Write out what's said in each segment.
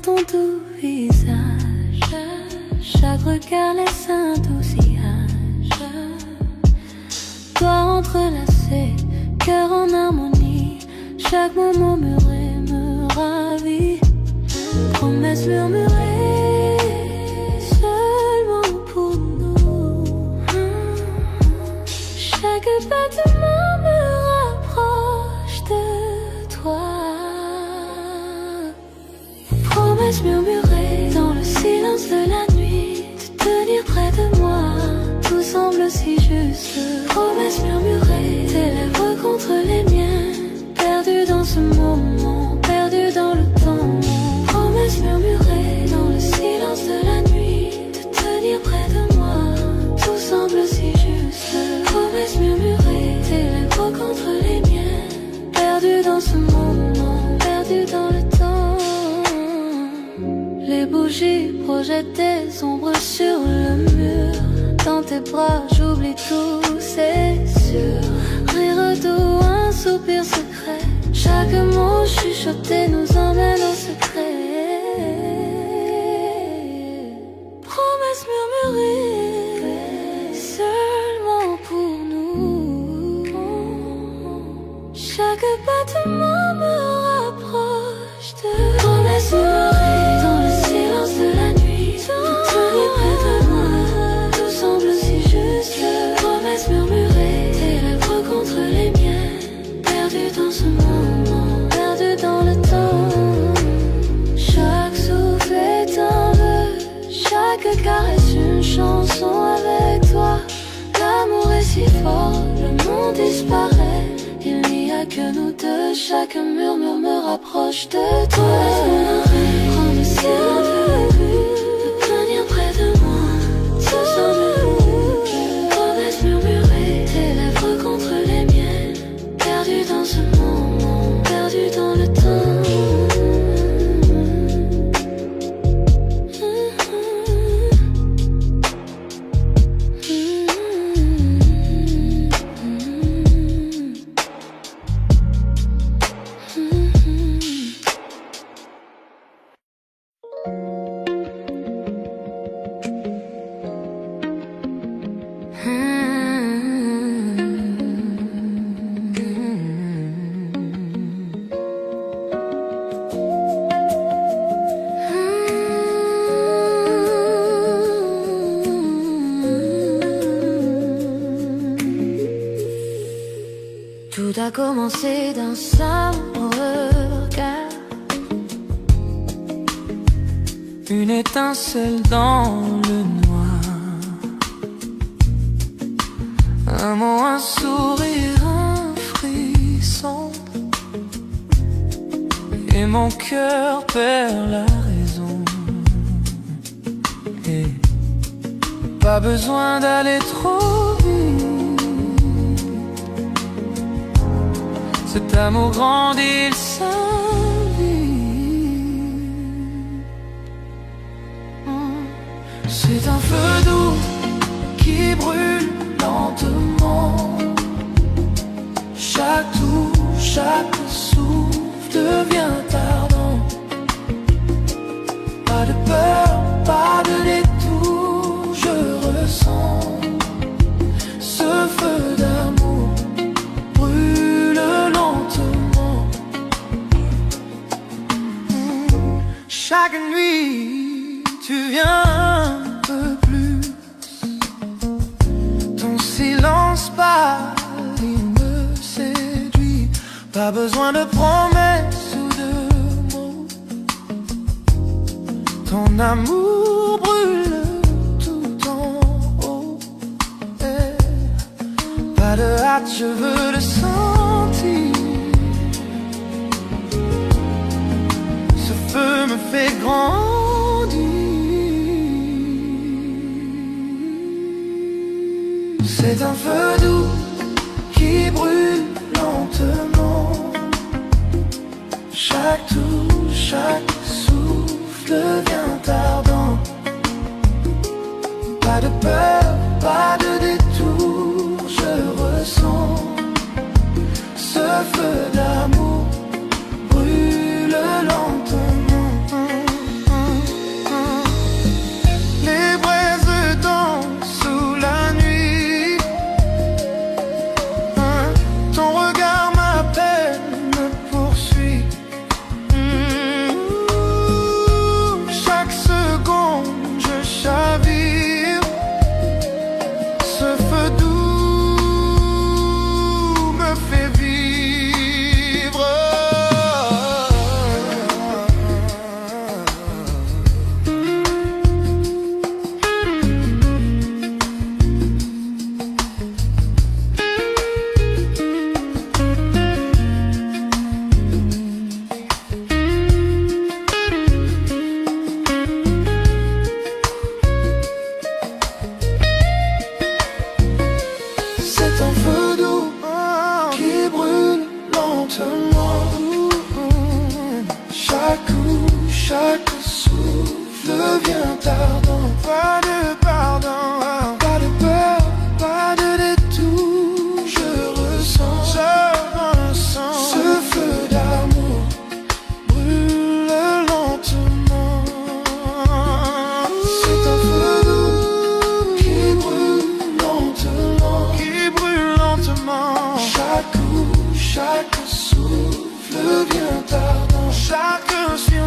ton doux visage, chaque regard laisse un doux sillage. Toi entrelacé, cœur en harmonie, chaque mot murmuré me ravit. Promesse murmurée seulement pour nous. Chaque battement me rapproche de toi. Promesse murmurée dans le silence de la nuit, de tenir près de moi, tout semble si juste. Promesse murmurée, tes lèvres contre les miennes, perdu dans ce moment, perdu dans le temps. Promesse murmurée dans le silence de la nuit, de tenir près de moi, tout semble si juste. Promesse murmurée, tes lèvres contre les miennes, perdu dans ce moment, perdu dans le temps. Les bougies projettent des ombres sur le mur. Dans tes bras j'oublie tout, c'est sûr. Rire doux, un soupir secret, chaque mot chuchoté nous emmène au secret. Promesse murmurée seulement pour nous. Chaque battement me rapproche de. Promesse murmurée dans le silence de la nuit, de tenir près de moi, tout semble si juste. Promesse murmurée, tes lèvres contre les miennes, perdu dans ce moment, perdu dans le temps. Chaque souffle est un vœu, chaque caresse une chanson avec toi. L'amour est si fort, le monde disparaît, il n'y a que nous deux, chaque murmure me rapproche de toi. Prendre si un peu, de tenir près de moi, tout semble. Promesse murmurée, tes lèvres contre les miennes, perdu dans ce moment, perdu dans le temps. Tout a commencé d'un simple regard, une étincelle dans le noir, un mot, un sourire, un frisson, et mon cœur perd la raison. Et pas besoin d'aller trop vite, cet amour grandit, il s'invite. C'est un feu doux qui brûle lentement. Chaque touche, chaque souffle devient ardent. Pas de peur, pas de détour, je ressens ce feu d'amour brûle lentement. Chaque nuit, tu viens un peu plus. Ton silence pâle, il me séduit. Pas besoin de promesses ou de mots. Ton amour brûle tout en haut. Pas de hâte, je veux le sentir. Ce feu me fait grandir. C'est un feu doux qui brûle lentement. Chaque touche, chaque souffle devient ardent. Pas de peur, pas de détour, je ressens ce feu d'amour brûle lentement. devient ardent. Pas de pardon, pas de peur, pas de détour. Je ressens ce feu d'amour brûle lentement. C'est un feu doux qui brûle lentement. Chaque coup, chaque souffle vient ardent. Chaque inspire,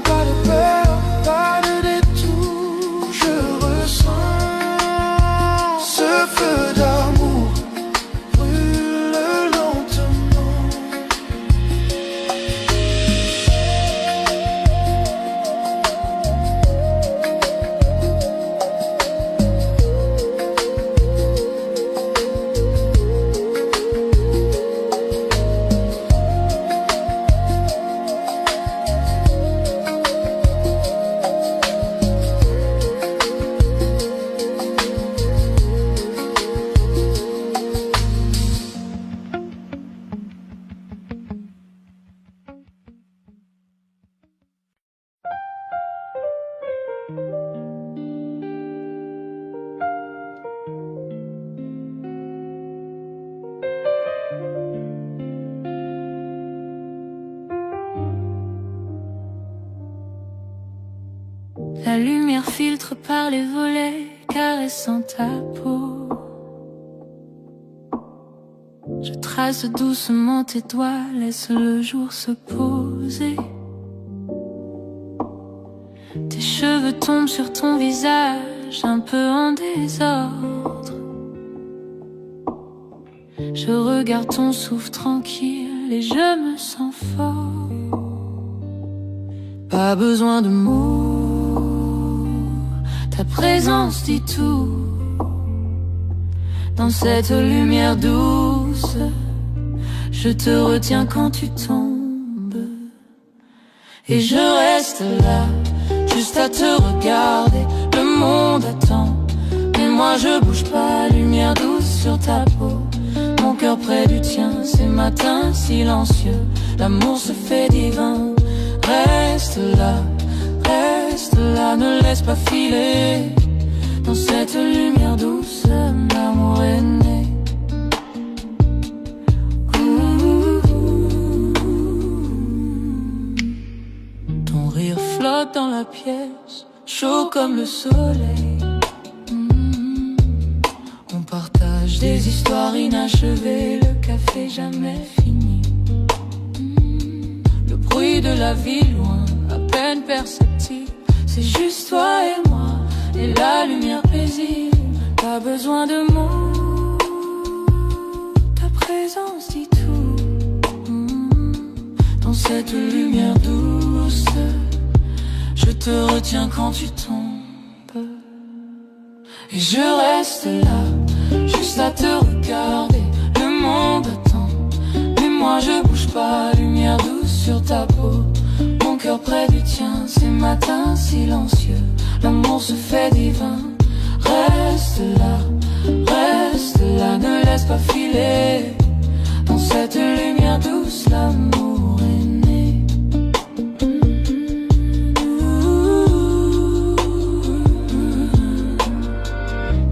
pas de peur, pas de détour. Je ressens ce feu d'amour brûle lentement. La lumière filtre par les volets, caressant ta peau. Je trace doucement tes doigts, laisse le jour se poser. Tes cheveux tombent sur ton visage, un peu en désordre. Je regarde ton souffle tranquille et je me sens fort. Pas besoin de mots, ta présence dit tout. Dans cette lumière douce, je te retiens quand tu tombes. Et je reste là, juste à te regarder. Le monde attend, mais moi je bouge pas. Lumière douce sur ta peau, mon cœur près du tien. Ces matins silencieux, l'amour se fait divin. Reste là, ne laisse pas filer. Dans cette lumière douce, l'amour est né. Ton rire flotte dans la pièce, chaud comme le soleil. On partage des histoires inachevées, le café jamais fini. Le bruit de la ville loin, à peine perceptible. C'est juste toi et moi, et la lumière paisible. Pas besoin de mots, ta présence dit tout. Dans cette lumière douce, je te retiens quand tu tombes. Et je reste là, juste à te regarder. Le monde attend, mais moi je bouge pas. Lumière douce sur ta peau, mon cœur près du tien. Ces matins silencieux, l'amour se fait divin. Reste là, ne laisse pas filer. Dans cette lumière douce, l'amour est né.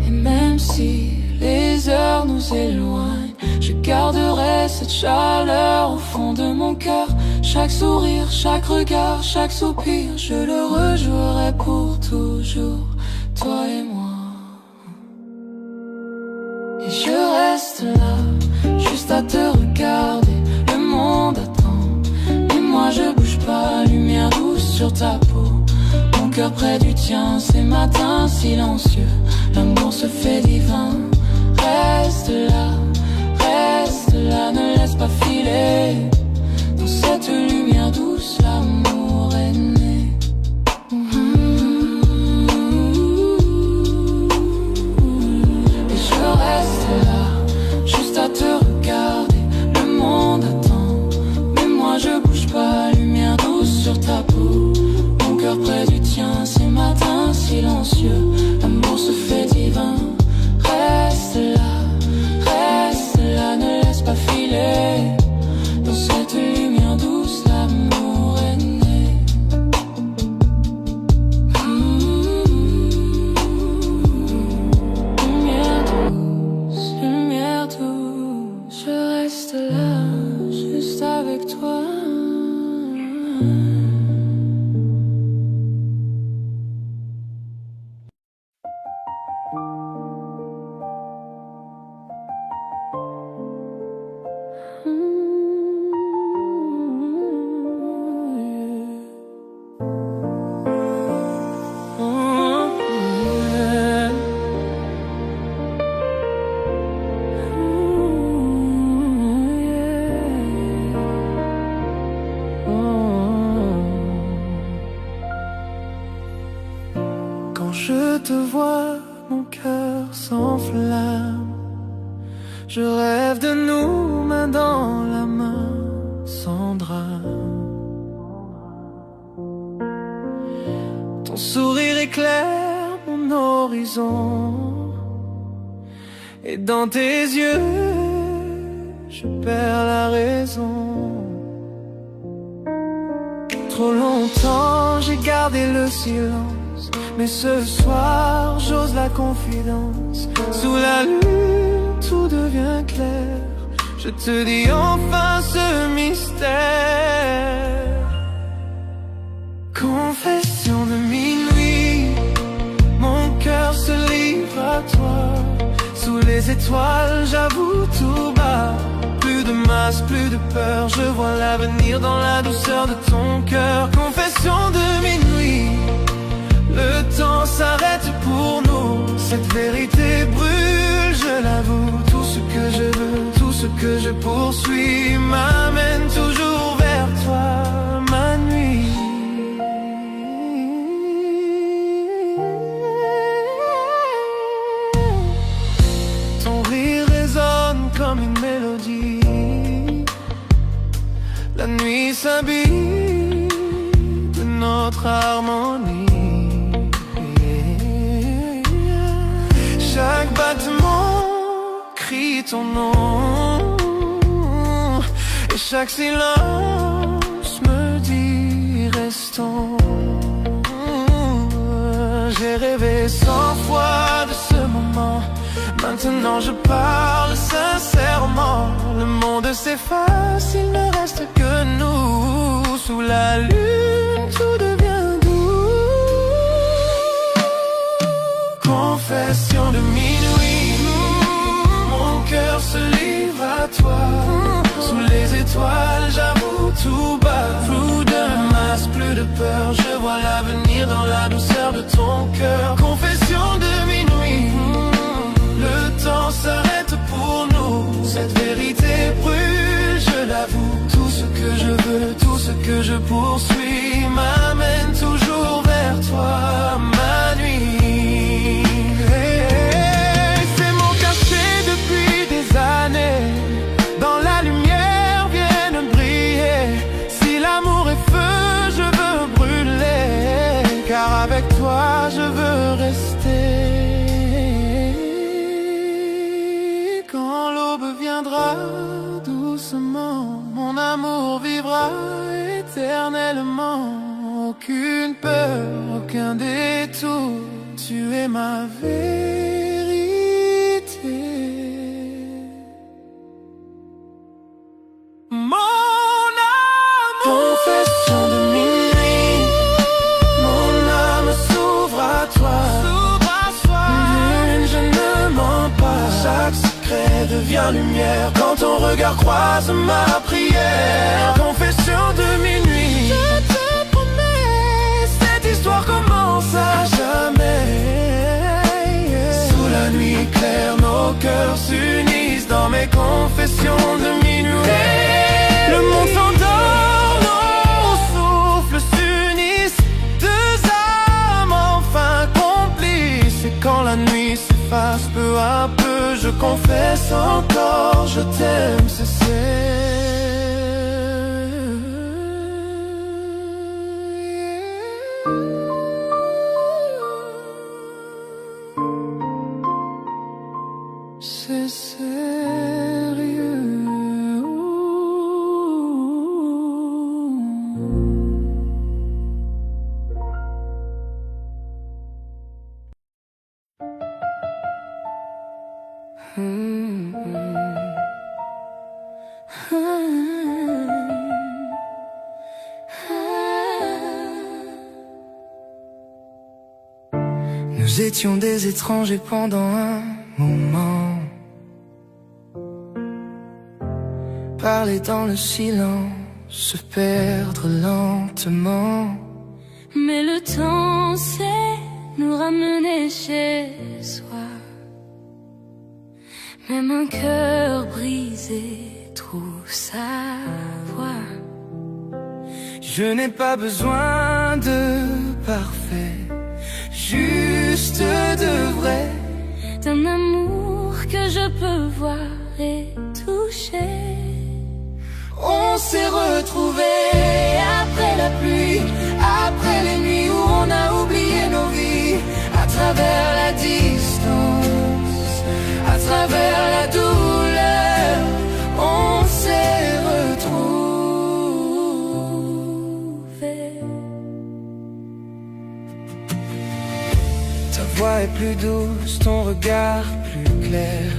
Et même si les heures nous éloignent, je garderai cette chaleur au fond de mon cœur. Chaque sourire, chaque regard, chaque soupir, je le rejouerai pour toujours, toi et moi. Et je reste là, juste à te regarder. Le monde attend, mais moi je bouge pas. Lumière douce sur ta peau, mon cœur près du tien. Ces matins silencieux, l'amour se fait divin. Reste là, ne laisse pas filer. Dans cette lumière douce, l'amour est né. Et je reste là, juste à te regarder. Le monde attend, mais moi je bouge pas. Lumière douce sur ta peau, mon cœur près du tien. Ces matins silencieux, l'amour se fait divin. Reste là, ne laisse pas filer. Dans cette lumière douce, l'amour est né. je te vois, mon cœur s'enflamme. Je rêve de nous, main dans la main, sans drame. Ton sourire éclaire mon horizon, et dans tes yeux, je perds la raison. Trop longtemps j'ai gardé le silence, mais ce soir j'ose la confidence. Sous la lune tout devient clair, je te dis enfin ce mystère. Confession de minuit, mon cœur se livre à toi. Sous les étoiles j'avoue tout bas, plus de masque, plus de peur, je vois l'avenir dans la douceur de ton cœur. Confession de minuit, le temps s'arrête pour nous. Cette vérité brûle, je l'avoue. Tout ce que je veux, tout ce que je poursuis m'amène toujours vers toi, ma nuit. Ton rire résonne comme une mélodie. La nuit s'habille de notre harmonie. Chaque battement crie ton nom, et chaque silence me dit restons. J'ai rêvé 100 fois de ce moment, maintenant je parle sincèrement. Le monde s'efface, il ne reste que nous. Sous la lune tout devient doux. Confession de minuit, mon cœur se livre à toi. Sous les étoiles j'avoue tout bas, flou de masse, plus de peur, je vois l'avenir dans la douceur de ton cœur. Confession de minuit, le temps s'arrête pour nous. Cette vérité brûle, je l'avoue. Tout ce que je veux, tout ce que je poursuis m'amène toujours vers toi, ma nuit. C'est mon cachet depuis des années. Dans la lumière viennent briller. Si l'amour est feu, je veux brûler, car avec toi je veux rester. Quand l'aube viendra doucement, mon amour vivra éternellement. Aucune peur, aucun détour, tu es ma vérité. Mon amour, confession de minuit, mon âme s'ouvre à toi. Lune, je ne mens pas, chaque secret devient lumière quand ton regard croise ma prière. Confession de minuit, je te promets, cette histoire commence à jamais. Sous la nuit claire, nos cœurs s'unissent dans mes confessions de minuit. Le monde s'endort, nos souffles s'unissent, deux âmes enfin complices. Et quand la nuit s'efface peu à peu, je confesse encore, je t'aime, c'est sérieux. Nous étions des étrangers pendant un moment, parler dans le silence, se perdre lentement. Mais le temps sait nous ramener chez soi. Même un cœur brisé trouve sa voie. Je n'ai pas besoin de parfait, juste d'un amour que je peux voir et toucher. On s'est retrouvés après la pluie, après les nuits où on a oublié nos vies, à travers la distance, à travers la douleur, on s'est retrouvés. Ta voix est plus douce, ton regard plus clair.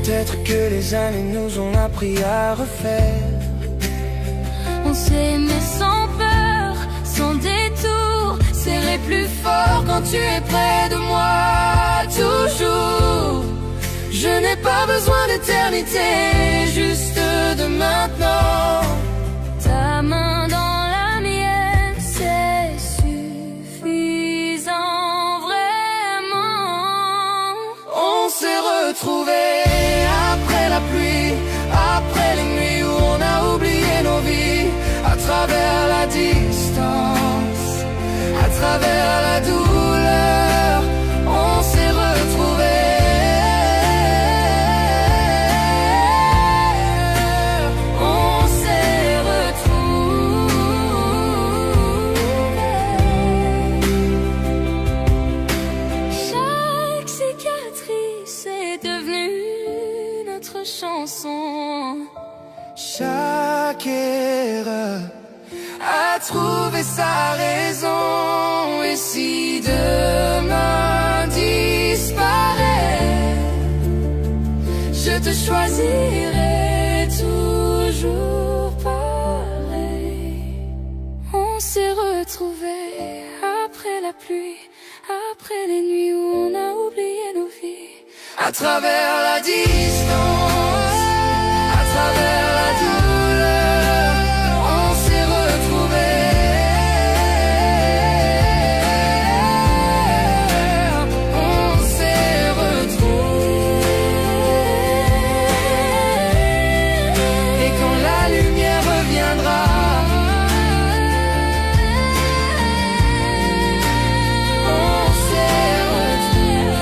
Peut-être que les années nous ont appris à refaire. On s'est aimé sans peur, sans détour, serré plus fort quand tu es près de moi, toujours. Je n'ai pas besoin d'éternité, juste de maintenant. Ta main dans la mienne, c'est suffisant, vraiment. On s'est retrouvés après la pluie, après les nuits où on a oublié nos vies, à travers la distance, à travers la douleur, on s'est retrouvés. On s'est retrouvés. Chaque cicatrice est devenue notre chanson. Chaque erreur a trouvé sa raison. Et si demain disparaît, je te choisirai toujours pareil. On s'est retrouvés après la pluie, après les nuits où on a oublié nos vies, à travers la distance, à travers la douleur, on s'est retrouvés. On s'est retrouvés. Et quand la lumière reviendra, on s'est retrouvés.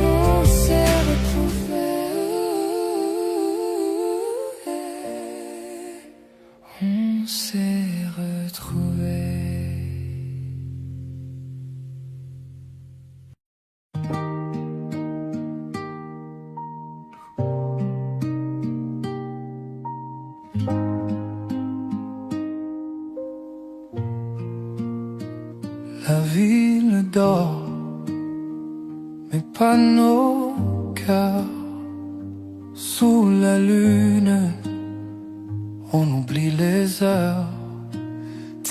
On s'est retrouvés. On s'est retrouvés. La ville dort, mais pas nos cœurs. Sous la lune, on oublie les heures.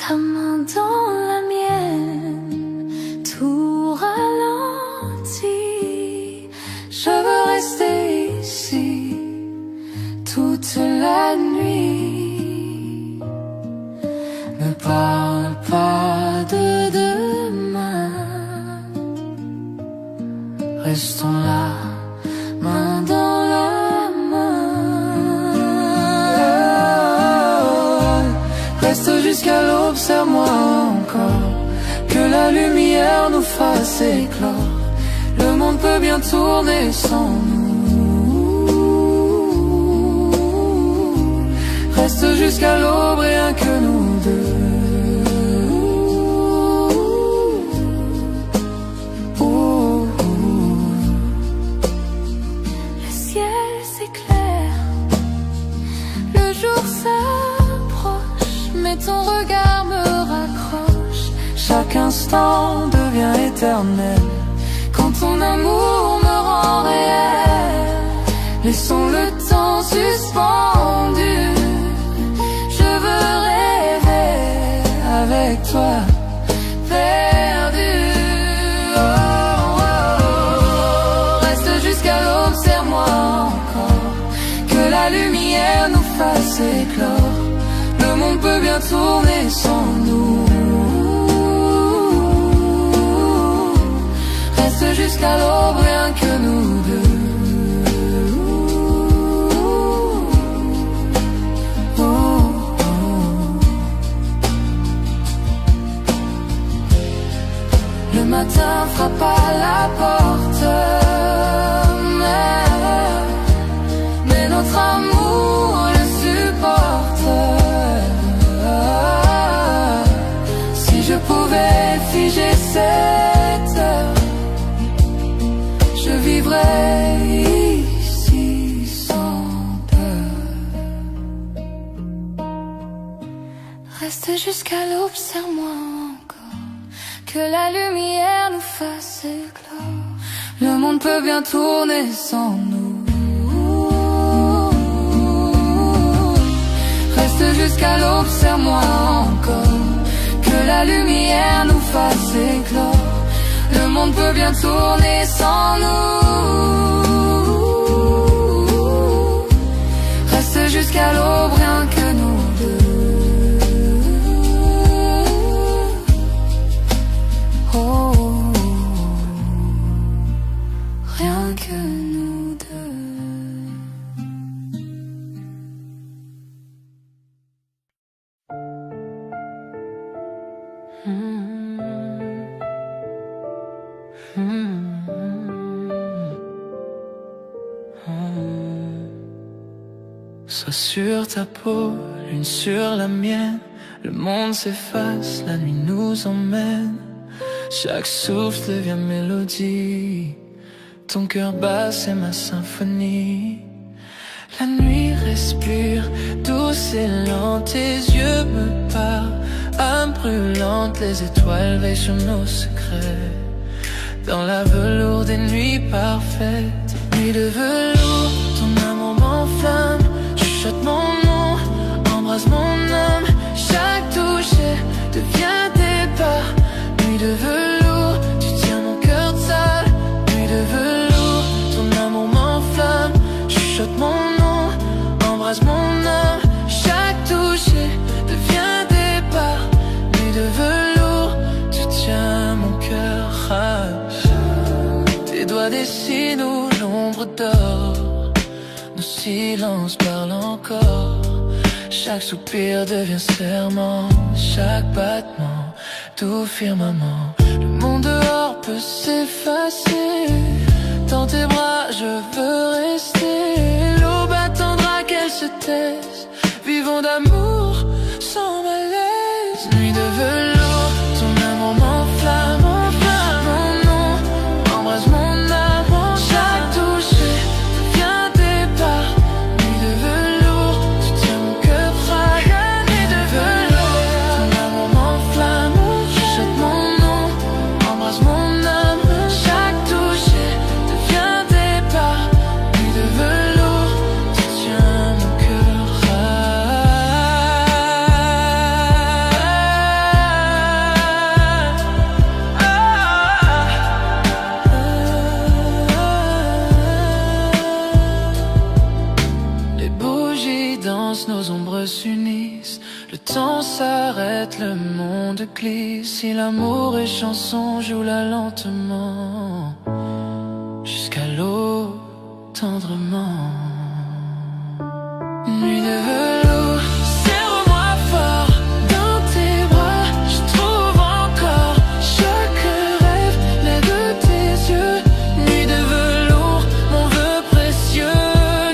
ta main dans la mienne, tout ralentit. Je veux rester ici toute la nuit. Ne parle pas de demain. Restons là, main dans la main. Reste jusqu'à l'aube, serre-moi encore, que la lumière nous fasse éclore. Le monde peut bien tourner sans nous. Reste jusqu'à l'aube, rien que nous deux. Le ciel s'éclaire, le jour s'approche, mais ton regard me raccroche. Chaque instant devient éternel quand ton amour me rend réel. Laissons le temps suspendu. Je veux rêver avec toi, perdu. Oh, oh, oh. Reste jusqu'à l'aube, serre-moi encore, que la lumière nous fasse éclore. Le monde peut bien tourner sans nous. Reste jusqu'à l'aube, rien que nous deux. Oh, oh. Reste jusqu'à l'aube, serre-moi encore, que la lumière nous fasse éclore. Le monde peut bien tourner sans nous. Reste jusqu'à l'aube, serre-moi encore, que la lumière nous fasse éclore. Le monde peut bien tourner sans nous. Reste jusqu'à l'aube, rien que nous deux. Oh, rien que nous deux. Sois sur ta peau, l'une sur la mienne. Le monde s'efface, la nuit nous emmène. Chaque souffle devient mélodie. Ton cœur bat, c'est ma symphonie. La nuit respire, douce et lente. Tes yeux me parlent, âme brûlante. Les étoiles veillent sur nos secrets. Dans la velours des nuits parfaites. Nuit de velours, ton amour m'enflamme. Chuchote mon nom, embrasse mon âme. Chaque toucher devient des pas. Nuit de velours, tu tiens mon cœur de salle. Nuit de velours, ton amour m'enflamme. Chuchote mon nom, embrasse mon âme. Chaque toucher devient des pas. Nuit de velours, tu tiens mon cœur. Tes doigts dessinent où l'ombre dort. Nos silences parlent encore. Chaque soupir devient serment. Chaque battement, tout firmament. Le monde dehors peut s'effacer. Dans tes bras je veux rester. L'aube attendra qu'elle se taise. Vivons d'amour sans malaise. Nuit de velours, ton amour m'enflamme. Mon nom, embrasse mon âme. Chaque toucher devient des pas. Nuit de velours, tu tiens mon cœur fragile. Nuit de velours, ton amour m'enflamme. Chuchote mon nom, embrasse mon âme. Chaque toucher devient des pas. Nuit de velours, tu tiens mon cœur Les bougies dansent, nos ombres s'unissent. Le temps s'arrête, le monde glisse. Si l'amour est chanson, joue-la lentement. Jusqu'à l'eau, tendrement. Nuit de velours, serre-moi fort. Dans tes bras, je trouve encore chaque rêve, les de tes yeux. Nuit de velours, mon vœu précieux.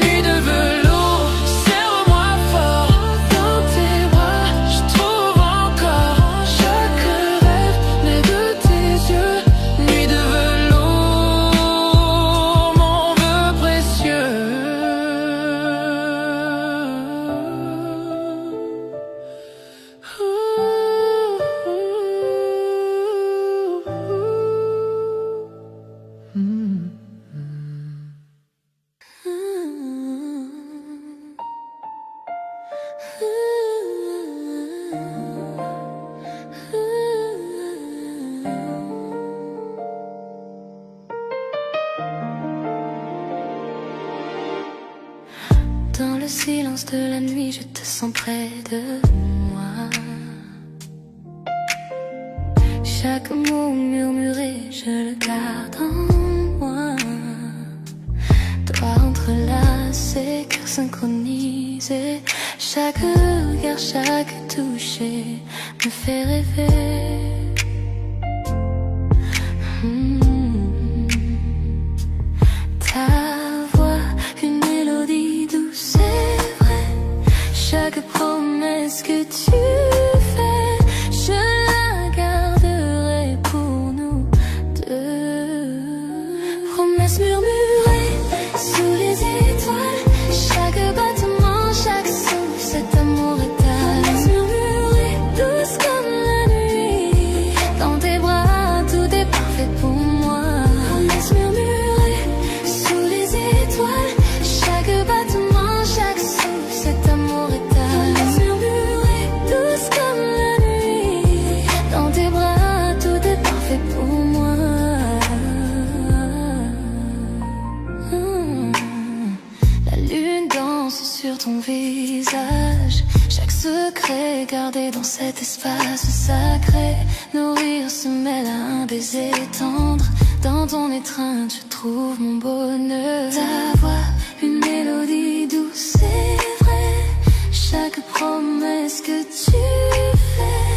Nuit de velours, serre-moi fort. Dans tes bras, je trouve encore chaque rêve, les de tes yeux. Nuit de velours, mon vœu précieux. Dans le silence de la nuit, je te sens près de moi. Chaque mot murmuré, je le garde en moi. Doigts entrelacés, cœur synchronisé. Chaque regard, chaque toucher me fait rêver. Ta voix, une mélodie douce, c'est vrai. Chaque promesse que tu fais, je la garderai pour nous deux. Promesse murmurée sous les étoiles. Chaque battement, chaque son, cet amour étale. Promesse murmurée secret gardé dans cet espace sacré. Nourrir se mêle à un baiser tendre. Dans ton étreinte je trouve mon bonheur. Ta voix, une mélodie douce et vraie. Chaque promesse que tu fais,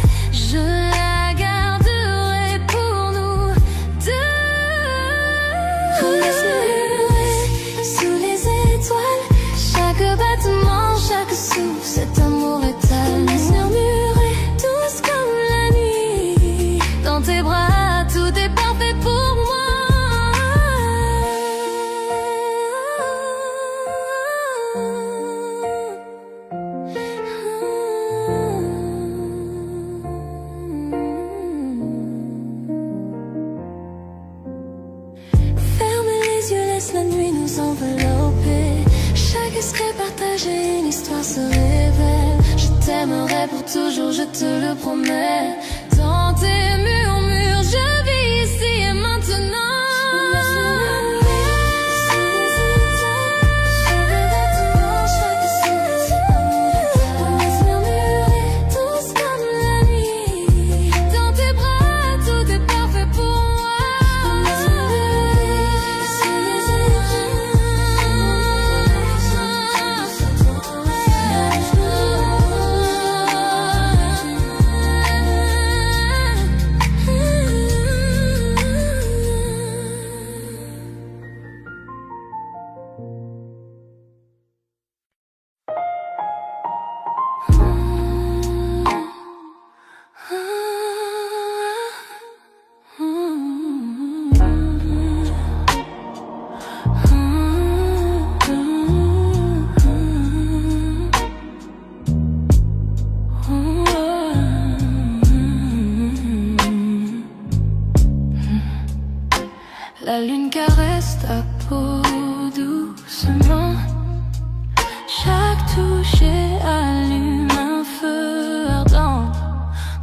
je la garderai pour nous deux. Laisse murmurer sous les étoiles, chaque battement, chaque souffle, cet amour létal. Laisse murmurer douce comme la nuit. Dans tes bras, tout est parfait pour moi. La nuit nous envelopper. Chaque secret partagé, une histoire se révèle. Je t'aimerai pour toujours, je te le promets. Dans tes murmures, je vis ici et maintenant. La lune caresse ta peau doucement. Chaque toucher allume un feu ardent.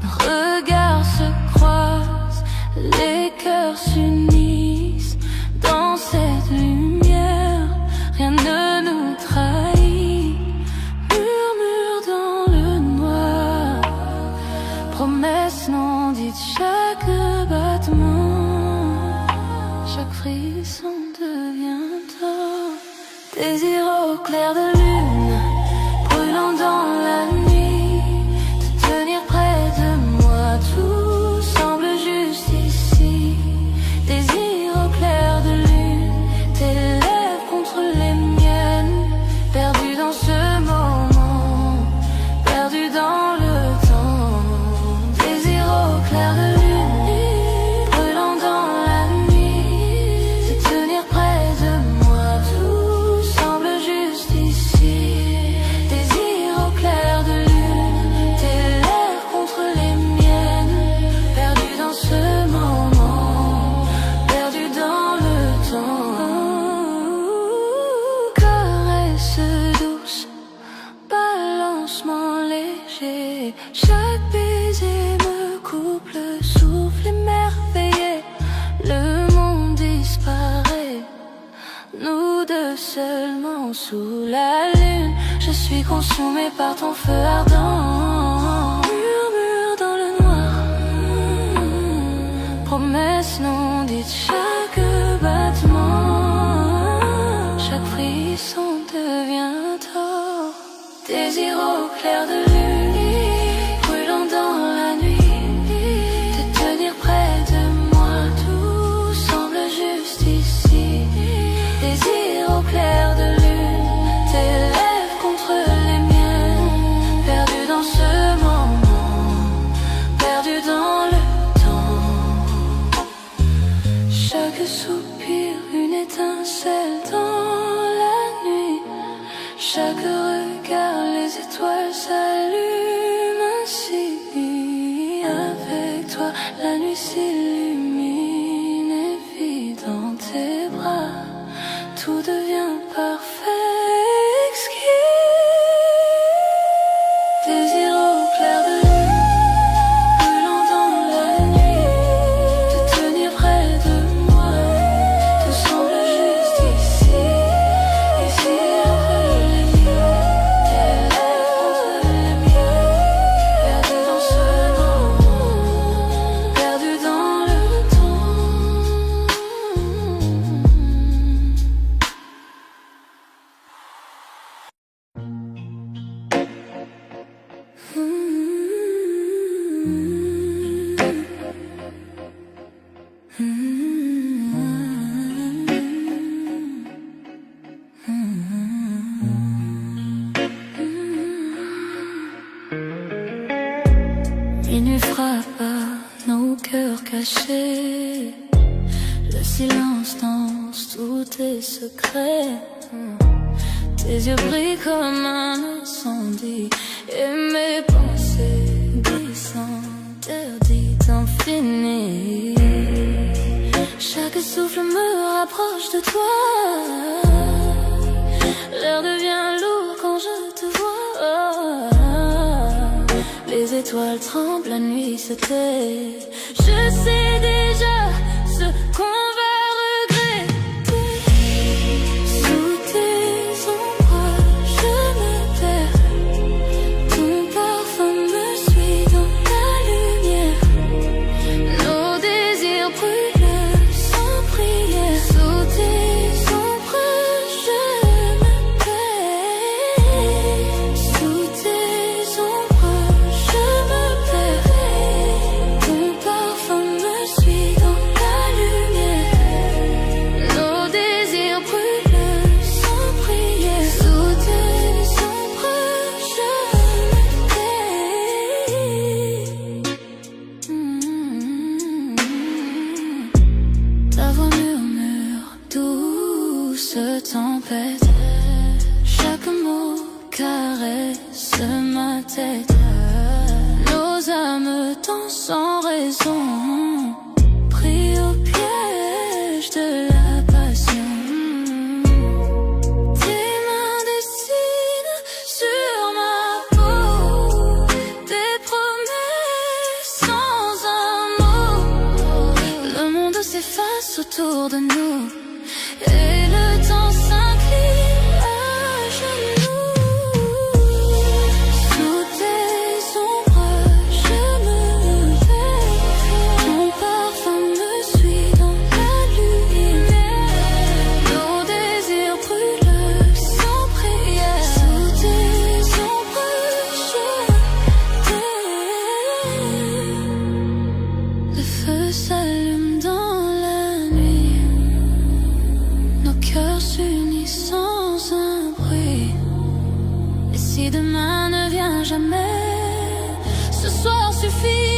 Nos regards se croisent, les cœurs s'unissent. Dans cette lumière, rien ne nous trahit. Murmure dans le noir, promesse non dite, chaque battement. Chaque frisson devient tort. Désir au clair de lune, brûlant dans la nuit. Te tenir près de moi, tout semble juste ici. Désir au clair de lune, tes lèvres contre les miennes. Perdu dans ce moment, perdu dans le temps. Désir au clair de lune. Chaque baiser me coupe le souffle émerveillé. Le monde disparaît, nous deux seulement sous la lune. Je suis consumée par ton feu ardent. Murmure dans le noir, promesse non dite, chaque battement. Chaque frisson devient tort. Désir au clair de lune, dans la nuit, te tenir près de moi, tout semble juste ici. Désir au clair de lune, tes lèvres contre les miennes, perdu Minuit frappe à nos cœurs cachés. Le silence danse tous tes secrets. Tes yeux brillent comme un incendie. Et mes pensées glissent interdites d'infini. Chaque souffle me rapproche de toi. L'air devient lourd quand je te vois. Les étoiles tremblent, la nuit se tait. Je sais déjà ce qu'on va regretter. Sous tes ombres, je me perds. Ton parfum me suit dans la lumière. Nos désirs brûlent sans prière. Sous tes ombres, je me perds. Sous tes ombres, je me perds. Ton parfum me suit dans la lumière. Nos désirs brûlent sans prière. Sous tes ombres, je me perds. Ta voix murmure, douce tempête. Chaque mot caresse ma tête. Nos âmes dansent sans raison, pris au piège de la passion. Tes mains dessinent sur ma peau des promesses sans un mot. Le monde s'efface autour de nous et le temps s'incline à genoux. Sous tes ombres, je me perds. Ton parfum me suit dans la lumière. Nos désirs brûlent sans prière. Sous tes ombres, je t'aime. Le feu s'allume dans la nuit. Nos cœurs s'unissent sans un bruit. Et si demain ne vient jamais, ce soir suffit.